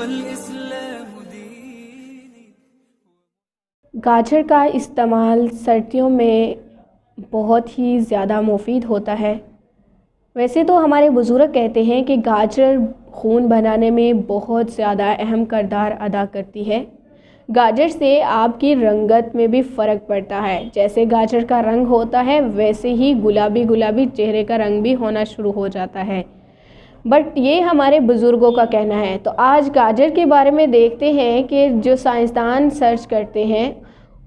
والإسلام ديني. گاجر کا استعمال سردیوں میں بہت ہی زیادہ مفید ہوتا ہے. ویسے تو ہمارے بزرگ کہتے ہیں کہ گاجر خون بنانے میں بہت زیادہ اہم کردار ادا کرتی ہے. گاجر سے آپ کی رنگت میں بھی فرق پڑتا ہے. جیسے گاجر کا رنگ ہوتا ہے ویسے ہی گلابی چہرے کا رنگ بھی ہونا شروع ہو جاتا ہے. بٹ یہ ہمارے بزرگوں کا کہنا ہے. تو آج گاجر کے بارے میں دیکھتے ہیں کہ جو سائنسدان سرچ کرتے ہیں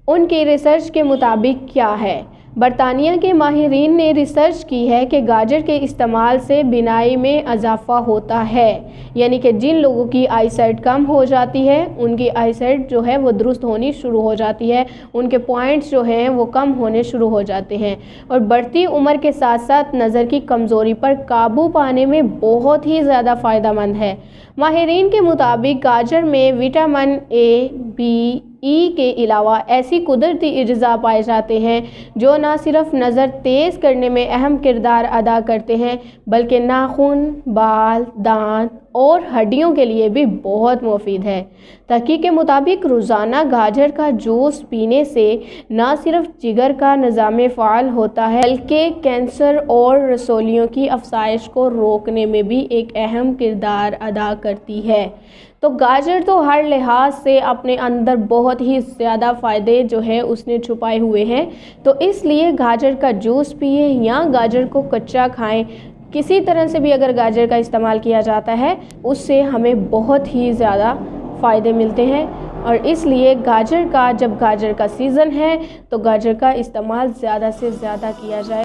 ان کی ریسرچ کے مطابق کیا ہے. برطانیہ کے ماہرین نے ریسرچ کی ہے کہ گاجر کے استعمال سے بینائی میں اضافہ ہوتا ہے. یعنی کہ جن لوگوں کی آئی سائٹ کم ہو جاتی ہے ان کی آئی سائٹ جو ہے وہ درست ہونی شروع ہو جاتی ہے. ان کے پوائنٹس جو ہیں وہ کم ہونے شروع ہو جاتے ہیں. اور بڑھتی عمر کے ساتھ ساتھ نظر کی کمزوری پر قابو پانے میں بہت ہی زیادہ فائدہ مند ہے. ماہرین کے مطابق گاجر میں وٹامن اے، بی، ای کے علاوہ ایسی قدرتی اجزاء پائے جاتے ہیں جو نہ صرف نظر تیز کرنے میں اہم کردار ادا کرتے ہیں بلکہ ناخن، بال، دانت اور ہڈیوں کے لیے بھی بہت مفید ہے. تحقیق کے مطابق روزانہ گاجر کا جوس پینے سے نہ صرف جگر کا نظام فعال ہوتا ہے بلکہ کینسر اور رسولیوں کی افزائش کو روکنے میں بھی ایک اہم کردار ادا کرتی ہے. تو گاجر تو ہر لحاظ سے اپنے اندر بہت ہی زیادہ فائدے جو ہے اس نے چھپائے ہوئے ہیں. تو اس لیے گاجر کا جوس پیئے یا گاجر کو کچا کھائیں. کسی طرح سے بھی اگر گاجر کا استعمال کیا جاتا ہے اس سے ہمیں بہت ہی زیادہ فائدے ملتے ہیں. اور اس لیے جب گاجر کا سیزن ہے تو گاجر کا استعمال زیادہ سے زیادہ کیا جائے.